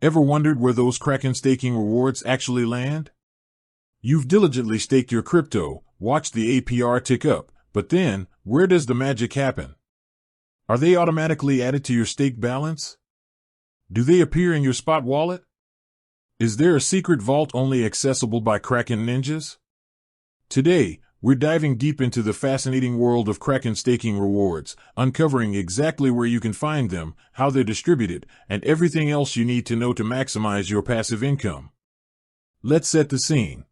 Ever wondered where those Kraken staking rewards actually land? You've diligently staked your crypto, watched the APR tick up, but then, where does the magic happen? Are they automatically added to your stake balance? Do they appear in your spot wallet? Is there a secret vault only accessible by Kraken ninjas? Today, we're diving deep into the fascinating world of Kraken staking rewards, uncovering exactly where you can find them, how they're distributed, and everything else you need to know to maximize your passive income. Let's set the scene.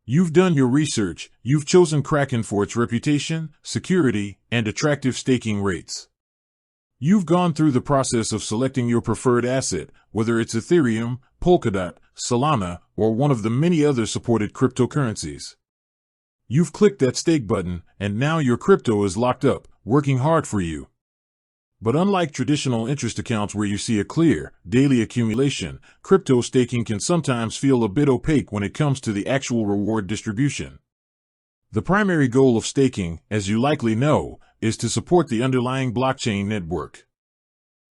You've done your research, you've chosen Kraken for its reputation, security, and attractive staking rates. You've gone through the process of selecting your preferred asset, whether it's Ethereum, Polkadot, Solana, or one of the many other supported cryptocurrencies. You've clicked that stake button, and now your crypto is locked up, working hard for you. But unlike traditional interest accounts where you see a clear, daily accumulation, crypto staking can sometimes feel a bit opaque when it comes to the actual reward distribution. The primary goal of staking, as you likely know, is to support the underlying blockchain network.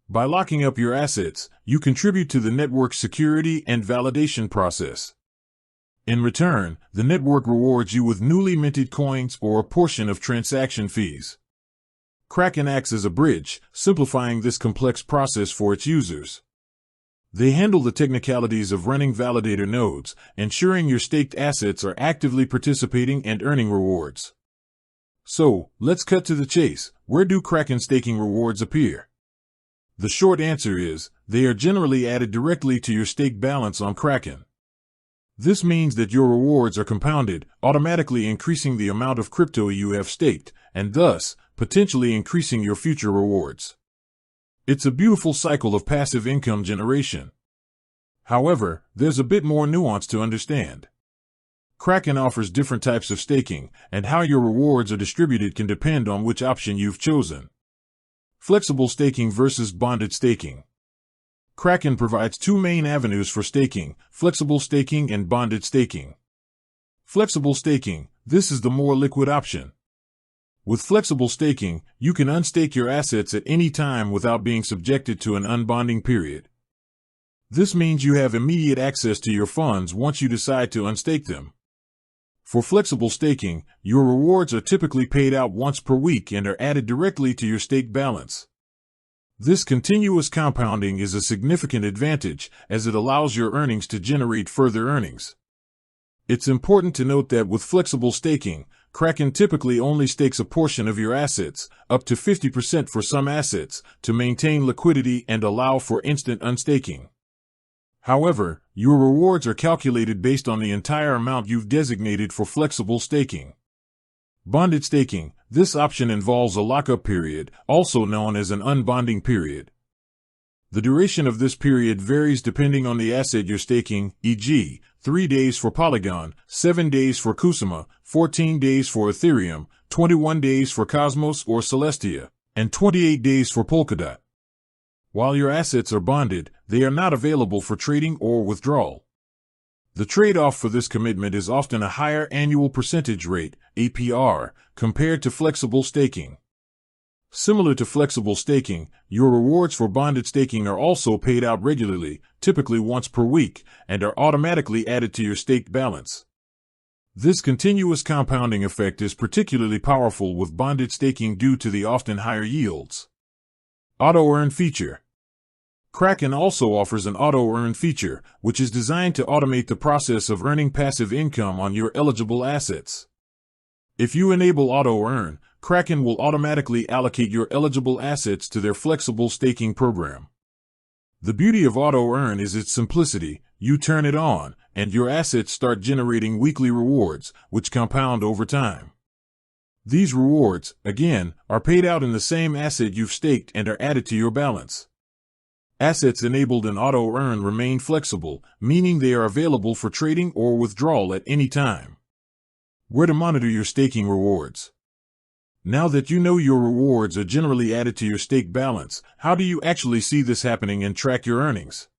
By locking up your assets, you contribute to the network's security and validation process. In return, the network rewards you with newly minted coins or a portion of transaction fees. Kraken acts as a bridge, simplifying this complex process for its users. They handle the technicalities of running validator nodes, ensuring your staked assets are actively participating and earning rewards. So, let's cut to the chase. Where do Kraken staking rewards appear? The short answer is, they are generally added directly to your stake balance on Kraken. This means that your rewards are compounded, automatically increasing the amount of crypto you have staked, and thus, potentially increasing your future rewards. It's a beautiful cycle of passive income generation. However, there's a bit more nuance to understand. Kraken offers different types of staking, and how your rewards are distributed can depend on which option you've chosen. Flexible staking versus bonded staking. Kraken provides two main avenues for staking, flexible staking and bonded staking. Flexible staking, this is the more liquid option. With flexible staking, you can unstake your assets at any time without being subjected to an unbonding period. This means you have immediate access to your funds once you decide to unstake them. For flexible staking, your rewards are typically paid out once per week and are added directly to your stake balance. This continuous compounding is a significant advantage, as it allows your earnings to generate further earnings. It's important to note that with flexible staking, Kraken typically only stakes a portion of your assets, up to 50% for some assets, to maintain liquidity and allow for instant unstaking. However, your rewards are calculated based on the entire amount you've designated for flexible staking. Bonded staking, this option involves a lockup period, also known as an unbonding period. The duration of this period varies depending on the asset you're staking, e.g., 3 days for Polygon, 7 days for Kusama, 14 days for Ethereum, 21 days for Cosmos or Celestia, and 28 days for Polkadot. While your assets are bonded, they are not available for trading or withdrawal. The trade-off for this commitment is often a higher annual percentage rate, APR, compared to flexible staking. Similar to flexible staking, your rewards for bonded staking are also paid out regularly, typically once per week, and are automatically added to your staked balance. This continuous compounding effect is particularly powerful with bonded staking due to the often higher yields. Auto-earn feature. Kraken also offers an auto-earn feature, which is designed to automate the process of earning passive income on your eligible assets. If you enable auto-earn, Kraken will automatically allocate your eligible assets to their flexible staking program. The beauty of auto-earn is its simplicity. You turn it on, and your assets start generating weekly rewards, which compound over time. These rewards, again, are paid out in the same asset you've staked and are added to your balance. Assets enabled in auto-earn remain flexible, meaning they are available for trading or withdrawal at any time. Where to monitor your staking rewards. Now that you know your rewards are generally added to your stake balance, how do you actually see this happening and track your earnings?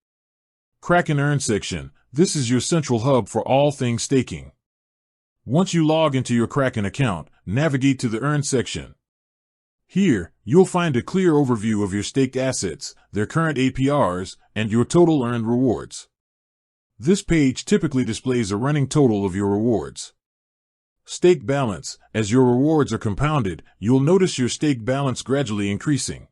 Kraken Earn section. This is your central hub for all things staking. Once you log into your Kraken account, navigate to the Earn section. Here, you'll find a clear overview of your staked assets, their current APRs, and your total earned rewards. This page typically displays a running total of your rewards. Stake balance. As your rewards are compounded, you'll notice your stake balance gradually increasing.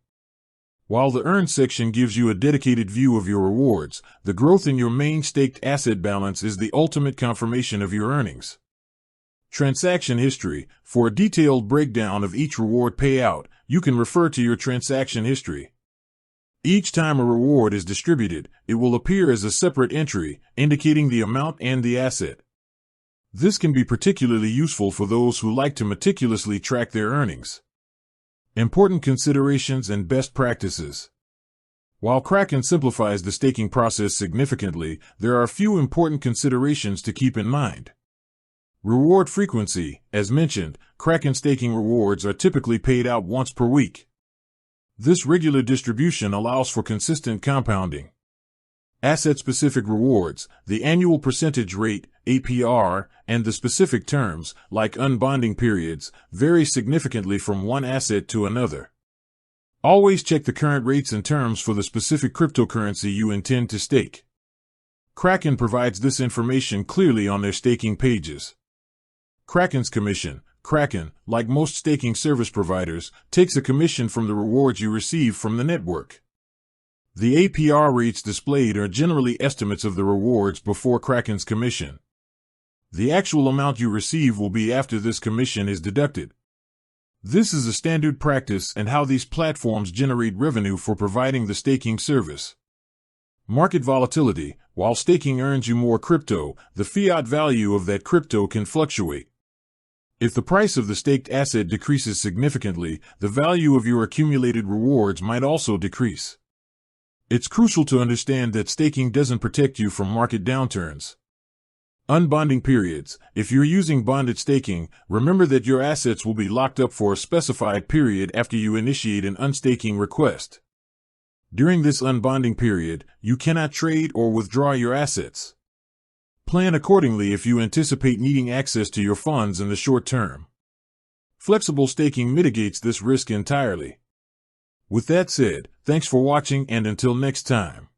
While the Earn section gives you a dedicated view of your rewards, the growth in your main staked asset balance is the ultimate confirmation of your earnings. Transaction history. For a detailed breakdown of each reward payout, you can refer to your transaction history. Each time a reward is distributed, it will appear as a separate entry, indicating the amount and the asset. This can be particularly useful for those who like to meticulously track their earnings. Important considerations and best practices. While Kraken simplifies the staking process significantly, there are a few important considerations to keep in mind. Reward frequency. As mentioned, Kraken staking rewards are typically paid out once per week. This regular distribution allows for consistent compounding. Asset-specific rewards. The annual percentage rate, APR, and the specific terms, like unbonding periods, vary significantly from one asset to another. Always check the current rates and terms for the specific cryptocurrency you intend to stake. Kraken provides this information clearly on their staking pages. Kraken's commission. Kraken, like most staking service providers, takes a commission from the rewards you receive from the network. The APR rates displayed are generally estimates of the rewards before Kraken's commission. The actual amount you receive will be after this commission is deducted. This is a standard practice and how these platforms generate revenue for providing the staking service. Market volatility. While staking earns you more crypto, the fiat value of that crypto can fluctuate. If the price of the staked asset decreases significantly, the value of your accumulated rewards might also decrease. It's crucial to understand that staking doesn't protect you from market downturns. Unbonding periods. If you're using bonded staking, remember that your assets will be locked up for a specified period after you initiate an unstaking request. During this unbonding period, you cannot trade or withdraw your assets. Plan accordingly if you anticipate needing access to your funds in the short term. Flexible staking mitigates this risk entirely. With that said, thanks for watching and until next time.